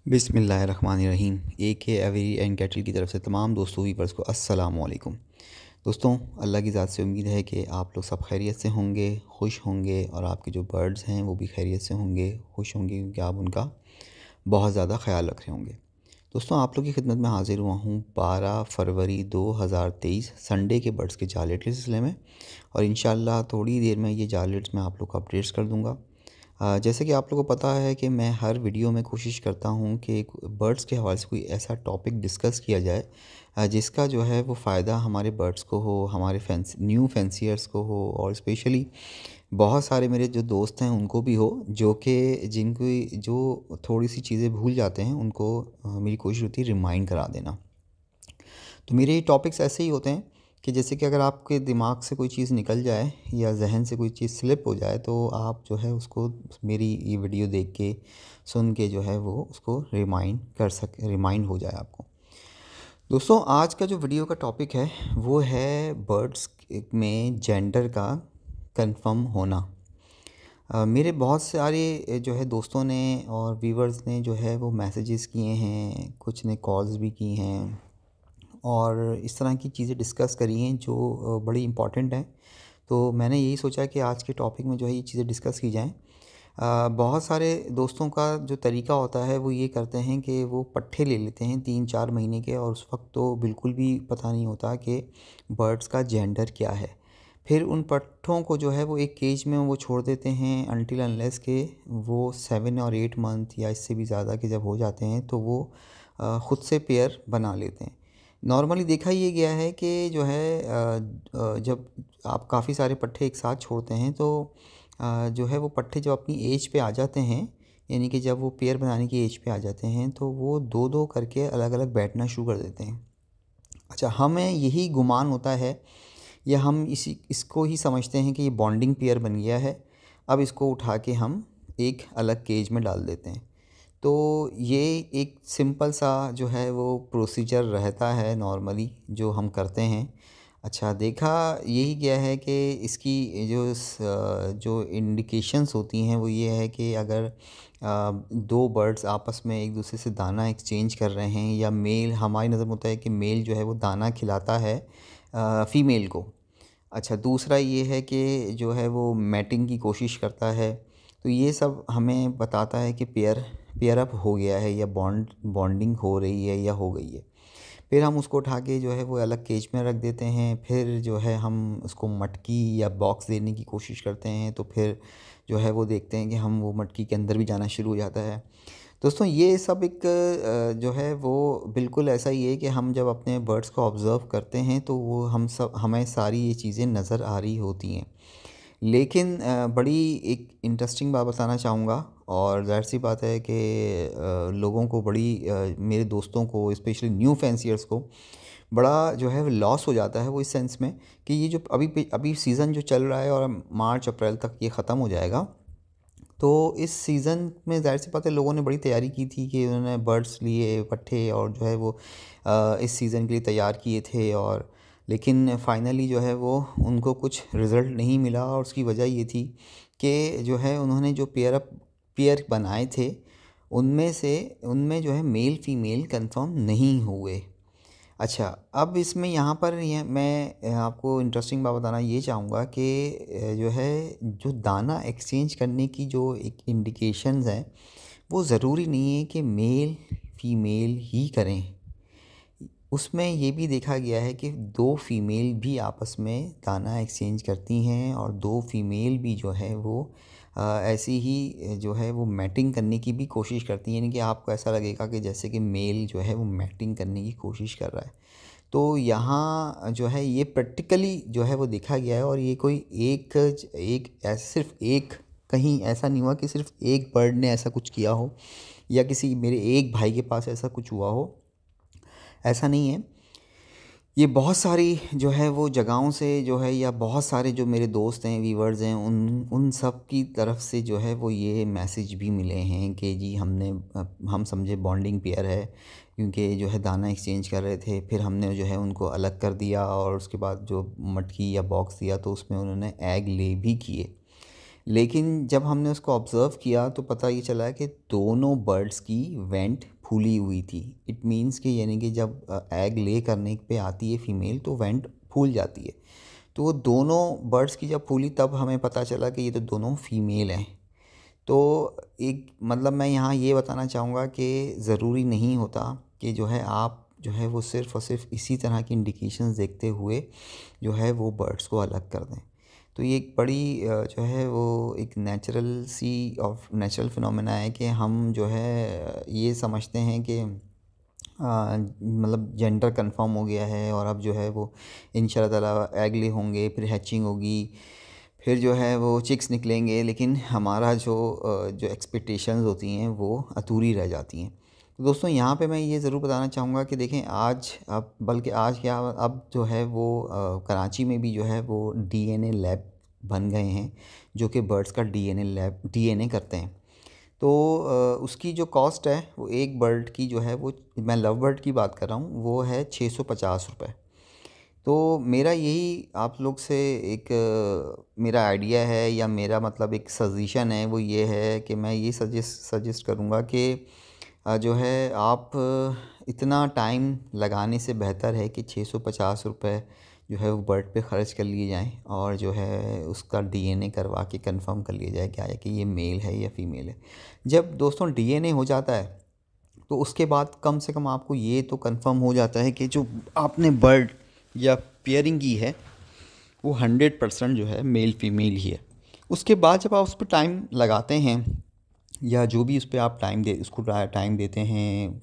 बिस्मिल्लाहिर्रहमानिर्रहीम। AK every and cattle की तरफ से तमाम दोस्तों वीवर्स को अस्सलाम वालेकुम। दोस्तों, अल्लाह की ज़ात से उम्मीद है कि आप लोग सब खैरियत से होंगे, खुश होंगे और आपके जो बर्ड्स हैं वो भी खैरियत से होंगे, खुश होंगे, क्योंकि आप उनका बहुत ज़्यादा ख्याल रख रहे होंगे। दोस्तों, आप लोग की खिदमत में हाज़िर हुआ हूँ 12 फरवरी 2023 संडे के बर्ड्स के जालेट के सिलसिले में, और इंशाअल्लाह थोड़ी देर में ये जालेट्स मैं आप लोग को अपडेट्स कर दूँगा। जैसे कि आप लोगों को पता है कि मैं हर वीडियो में कोशिश करता हूँ कि बर्ड्स के हवाले से कोई ऐसा टॉपिक डिस्कस किया जाए जिसका जो है वो फ़ायदा हमारे बर्ड्स को हो, हमारे न्यू फैंसियर्स को हो, और स्पेशली बहुत सारे मेरे जो दोस्त हैं उनको भी हो, जो कि जिनको जो थोड़ी सी चीज़ें भूल जाते हैं उनको मेरी कोशिश होती है रिमाइंड करा देना। तो मेरे टॉपिक्स ऐसे ही होते हैं कि जैसे कि अगर आपके दिमाग से कोई चीज़ निकल जाए या जहन से कोई चीज़ स्लिप हो जाए तो आप जो है उसको मेरी ये वीडियो देख के सुन के जो है वो उसको रिमाइंड हो जाए आपको। दोस्तों, आज का जो वीडियो का टॉपिक है वो है बर्ड्स में जेंडर का कंफर्म होना। मेरे बहुत सारे जो है दोस्तों ने और व्यूवर्स ने जो है वो मैसेजेस किए हैं, कुछ ने कॉल्स भी की हैं और इस तरह की चीज़ें डिस्कस करी हैं जो बड़ी इम्पॉर्टेंट हैं। तो मैंने यही सोचा कि आज के टॉपिक में जो है ये चीज़ें डिस्कस की जाएँ। बहुत सारे दोस्तों का जो तरीका होता है वो ये करते हैं कि वो पट्ठे ले लेते हैं 3-4 महीने के, और उस वक्त तो बिल्कुल भी पता नहीं होता कि बर्ड्स का जेंडर क्या है। फिर उन पट्ठों को जो है वो एक केज में वो छोड़ देते हैं अनटिल अनलेस के वो 7 और 8 मंथ या इससे भी ज़्यादा के जब हो जाते हैं तो वो ख़ुद से पेयर बना लेते हैं। नॉर्मली देखा ये गया है कि जो है जब आप काफ़ी सारे पट्ठे एक साथ छोड़ते हैं तो जो है वो पट्ठे जब अपनी एज पे आ जाते हैं, यानी कि जब वो पेयर बनाने की एज पे आ जाते हैं तो वो दो दो करके अलग अलग बैठना शुरू कर देते हैं। अच्छा, हमें यही गुमान होता है या हम इसको ही समझते हैं कि ये बॉन्डिंग पेयर बन गया है, अब इसको उठा के हम एक अलग केज में डाल देते हैं। तो ये एक सिंपल सा जो है वो प्रोसीजर रहता है नॉर्मली जो हम करते हैं। अच्छा, देखा यही गया है कि इसकी जो इंडिकेशंस होती हैं वो ये है कि अगर दो बर्ड्स आपस में एक दूसरे से दाना एक्सचेंज कर रहे हैं, या मेल, हमारी नज़र में होता है कि मेल जो है वो दाना खिलाता है फ़ीमेल को। अच्छा, दूसरा ये है कि जो है वो मैटिंग की कोशिश करता है। तो ये सब हमें बताता है कि पेयर अप हो गया है या बॉन्डिंग हो रही है या हो गई है। फिर हम उसको उठा के जो है वो अलग केज में रख देते हैं। फिर जो है हम उसको मटकी या बॉक्स देने की कोशिश करते हैं, तो फिर जो है वो देखते हैं कि हम वो मटकी के अंदर भी जाना शुरू हो जाता है। दोस्तों, ये सब एक जो है वो बिल्कुल ऐसा ही है कि हम जब अपने बर्ड्स को ऑब्ज़र्व करते हैं तो वो हमें सारी ये चीज़ें नज़र आ रही होती हैं। लेकिन बड़ी एक इंटरेस्टिंग बात बताना चाहूँगा, और ज़ाहिर-सी बात है कि लोगों को मेरे दोस्तों को स्पेशली न्यू फैंसियर्स को बड़ा जो है लॉस हो जाता है, वो इस सेंस में कि ये जो अभी सीज़न जो चल रहा है और मार्च अप्रैल तक ये ख़त्म हो जाएगा। तो इस सीज़न में ज़ाहिर-सी बात है लोगों ने बड़ी तैयारी की थी कि उन्होंने बर्ड्स लिए, पट्ठे, और जो है वो इस सीज़न के लिए तैयार किए थे, और लेकिन फाइनली जो है वो उनको कुछ रिज़ल्ट नहीं मिला, और उसकी वजह ये थी कि जो है उन्होंने जो पेयर बनाए थे उनमें जो है मेल फीमेल कंफर्म नहीं हुए। अच्छा, अब इसमें यहाँ पर ये मैं आपको इंटरेस्टिंग बात बताना ये चाहूँगा कि जो है जो दाना एक्सचेंज करने की जो एक इंडिकेशंस हैं वो ज़रूरी नहीं है कि मेल फीमेल ही करें। उसमें ये भी देखा गया है कि दो फीमेल भी आपस में दाना एक्सचेंज करती हैं, और दो फीमेल भी जो है वो ऐसी ही जो है वो मैटिंग करने की भी कोशिश करती हैं, यानी कि आपको ऐसा लगेगा कि जैसे कि मेल जो है वो मैटिंग करने की कोशिश कर रहा है। तो यहाँ जो है ये प्रैक्टिकली जो है वो देखा गया है, और ये कोई एक ऐसा सिर्फ एक, कहीं ऐसा नहीं हुआ कि सिर्फ एक बर्ड ने ऐसा कुछ किया हो या किसी मेरे एक भाई के पास ऐसा कुछ हुआ हो, ऐसा नहीं है। ये बहुत सारी जो है वो जगहों से जो है, या बहुत सारे जो मेरे दोस्त हैं, व्यूअर्स हैं, उन उन सब की तरफ से जो है वो ये मैसेज भी मिले हैं कि जी हम समझे बॉन्डिंग पेयर है, क्योंकि जो है दाना एक्सचेंज कर रहे थे, फिर हमने जो है उनको अलग कर दिया और उसके बाद जो मटकी या बॉक्स दिया तो उसमें उन्होंने एग ले भी किए। लेकिन जब हमने उसको ऑब्ज़र्व किया तो पता ये चला कि दोनों बर्ड्स की वेंट फूली हुई थी। इट मीन्स कि यानी कि जब एग ले करने पे आती है फ़ीमेल तो वेंट फूल जाती है। तो वो दोनों बर्ड्स की जब फूली तब हमें पता चला कि ये तो दोनों फ़ीमेल हैं। तो एक मतलब मैं यहाँ ये बताना चाहूँगा कि ज़रूरी नहीं होता कि जो है आप जो है वो सिर्फ़ और सिर्फ इसी तरह की इंडिकेशंस देखते हुए जो है वो बर्ड्स को अलग कर दें। तो ये एक बड़ी जो है वो एक नेचुरल फिनोमेना है कि हम जो है ये समझते हैं कि मतलब जेंडर कंफर्म हो गया है और अब जो है वो इंशाल्लाह ताला एग ले होंगे, फिर हैचिंग होगी, फिर जो है वो चिक्स निकलेंगे, लेकिन हमारा जो एक्सपेक्टेशंस होती हैं वो अधूरी रह जाती हैं। तो दोस्तों यहाँ पे मैं ये ज़रूर बताना चाहूँगा कि देखें आज अब बल्कि आज क्या अब जो है वो कराची में भी जो है वो डीएनए लैब बन गए हैं जो कि बर्ड्स का डीएनए करते हैं। तो उसकी जो कॉस्ट है वो एक बर्ड की जो है वो, मैं लव बर्ड की बात कर रहा हूँ, वो है 650 रुपये। तो मेरा यही आप लोग से एक मेरा आइडिया है या मेरा मतलब एक सजेशन है, वो ये है कि मैं ये सजेस्ट करूँगा कि जो है आप इतना टाइम लगाने से बेहतर है कि 650 रुपये जो है वो बर्ड पे ख़र्च कर लिए जाएं और जो है उसका डीएनए करवा के कंफर्म कर लिया जाए क्या है कि ये मेल है या फीमेल है। जब दोस्तों डीएनए हो जाता है तो उसके बाद कम से कम आपको ये तो कंफर्म हो जाता है कि जो आपने बर्ड या पेयरिंग की है वो 100% जो है मेल फीमेल ही है। उसके बाद जब आप उस पर टाइम लगाते हैं या जो भी उस पर आप टाइम देते हैं,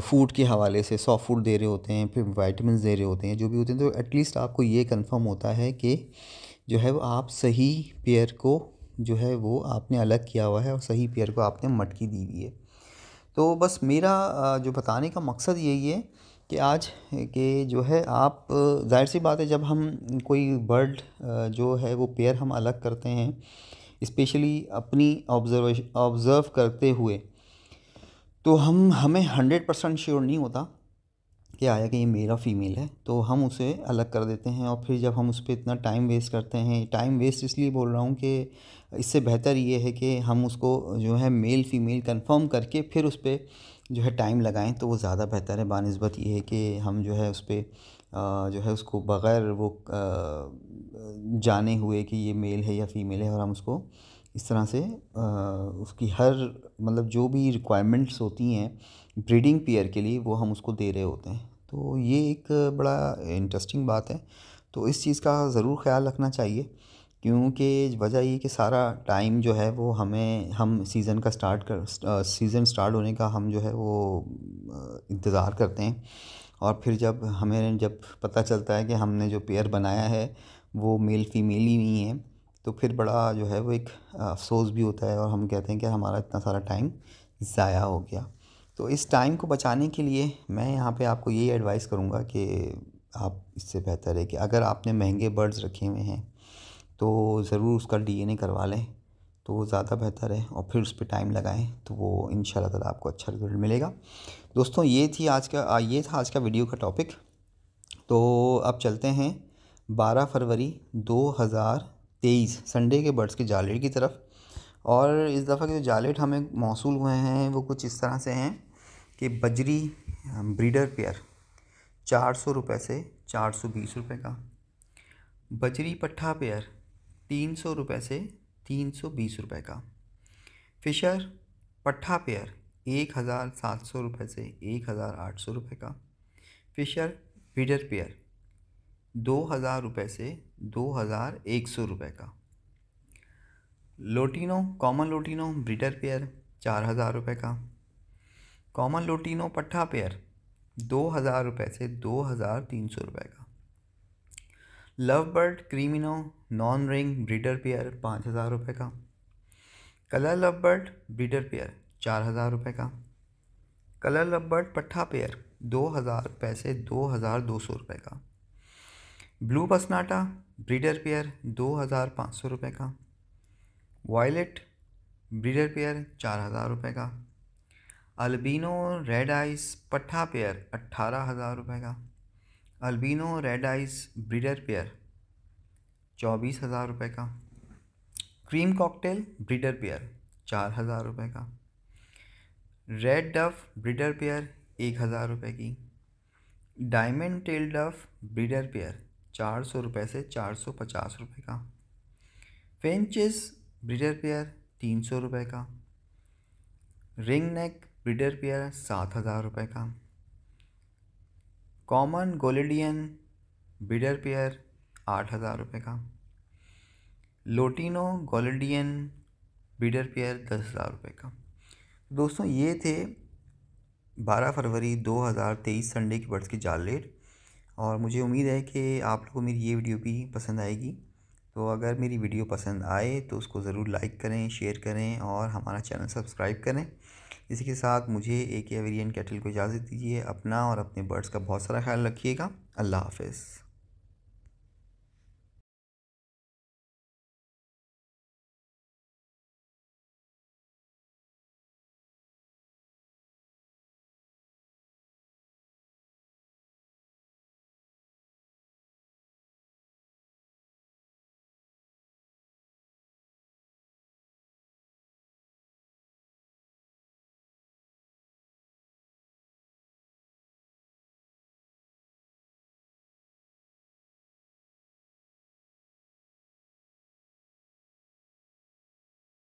फूड के हवाले से सॉफ्ट फूड दे रहे होते हैं, फिर वाइटामिन दे रहे होते हैं, जो भी होते हैं, तो एटलीस्ट आपको ये कंफर्म होता है कि जो है वो आप सही पेयर को जो है वो आपने अलग किया हुआ है और सही पेयर को आपने मटकी दी हुई है। तो बस मेरा जो बताने का मकसद यही है कि आज कि जो है आप ज़ाहिर सी बात है जब हम कोई बर्ड जो है वो पेयर हम अलग करते हैं, स्पेशली अपनी ऑब्ज़र्व करते हुए, तो हमें 100% श्योर नहीं होता कि आया कि ये मेल और फीमेल है, तो हम उसे अलग कर देते हैं। और फिर जब हम उस पर इतना टाइम वेस्ट करते हैं, टाइम वेस्ट इसलिए बोल रहा हूँ कि इससे बेहतर ये है कि हम उसको जो है मेल फीमेल कंफर्म करके फिर उस पर जो है टाइम लगाएं, तो वो ज़्यादा बेहतर है बानिस्बत ये है कि हम जो है उस पर जो है उसको बग़ैर वो जाने हुए कि ये मेल है या फीमेल है, और हम उसको इस तरह से उसकी हर मतलब जो भी रिक्वायरमेंट्स होती हैं ब्रीडिंग पेयर के लिए वो हम उसको दे रहे होते हैं। तो ये एक बड़ा इंटरेस्टिंग बात है। तो इस चीज़ का ज़रूर ख़्याल रखना चाहिए, क्योंकि वजह ये कि सारा टाइम जो है वो हम सीज़न स्टार्ट होने का हम जो है वो इंतज़ार करते हैं। और फिर जब पता चलता है कि हमने जो पेयर बनाया है वो मेल फीमेल ही नहीं है, तो फिर बड़ा जो है वो एक अफ़सोस भी होता है और हम कहते हैं कि हमारा इतना सारा टाइम ज़ाया हो गया। तो इस टाइम को बचाने के लिए मैं यहाँ पे आपको यही एडवाइस करूँगा कि आप इससे बेहतर है कि अगर आपने महंगे बर्ड्स रखे हुए हैं तो ज़रूर उसका डीएनए करवा लें, तो वो ज़्यादा बेहतर है, और फिर उस पर टाइम लगाएं तो वो इंशाल्लाह ताला आपको अच्छा रिज़ल्ट मिलेगा। दोस्तों ये था आज का वीडियो का टॉपिक। तो अब चलते हैं 12 फरवरी 2023 संडे के बर्ड्स के जालेट की तरफ। और इस दफ़ा के जो जालेट हमें मौसूल हुए हैं वो कुछ इस तरह से हैं कि बजरी ब्रीडर पेयर 400 रुपये से 420 रुपये का, बजरी पट्ठा पेयर 300 रुपये से 320 रुपये का, फिशर पट्ठा पेयर 1700 रुपये से 1800 रुपये का, फिशर ब्रीडर पेयर 2000 रुपये से 2100 रुपये का, lutino common lutino breeder pair 4000 रुपये का, कॉमन लोटिनो पट्ठा पेयर 2000 रुपये से 2300 रुपये का, love bird क्रीमिनो non ring breeder pair 5000 रुपये का, colour love bird breeder pair 4000 रुपये का, कलर लव बर्ड पट्ठा पेयर 2000 रुपये से 2200 रुपये का, ब्लू पसनाटा ब्रीडर पेयर 2500 रुपये का, वायलेट ब्रीडर पेयर 4000 रुपये का, अल्बिनो रेड आइस पट्ठा पेयर 18000 रुपये का, albino red ice breeder pair 24000 रुपये का, क्रीम कॉकटेल ब्रीडर पेयर 4000 रुपये का। रेड डफ ब्रीडर पेयर 1000 रुपये की। डायमंड टेल डफ ब्रीडर पेयर 400 रुपये से 450 रुपये का। फिंचेस ब्रीडर पेयर 300 रुपये का। रिंग नेक ब्रीडर पेयर 7000 रुपये का। कॉमन गोल्डियन ब्रीडर पेयर 8000 रुपये का। लोटिनो गोल्डियन ब्रीडर पेयर 10,000 रुपये का। दोस्तों ये थे 12 फरवरी 2023 संडे की बर्ड्स की जाल रेट, और मुझे उम्मीद है कि आप लोगों को मेरी ये वीडियो भी पसंद आएगी। तो अगर मेरी वीडियो पसंद आए तो उसको ज़रूर लाइक करें, शेयर करें और हमारा चैनल सब्सक्राइब करें। इसी के साथ मुझे AK एविरियन कैटल को इजाज़त दीजिए। अपना और अपने बर्ड्स का बहुत सारा ख्याल रखिएगा। अल्लाह हाफ़िज़।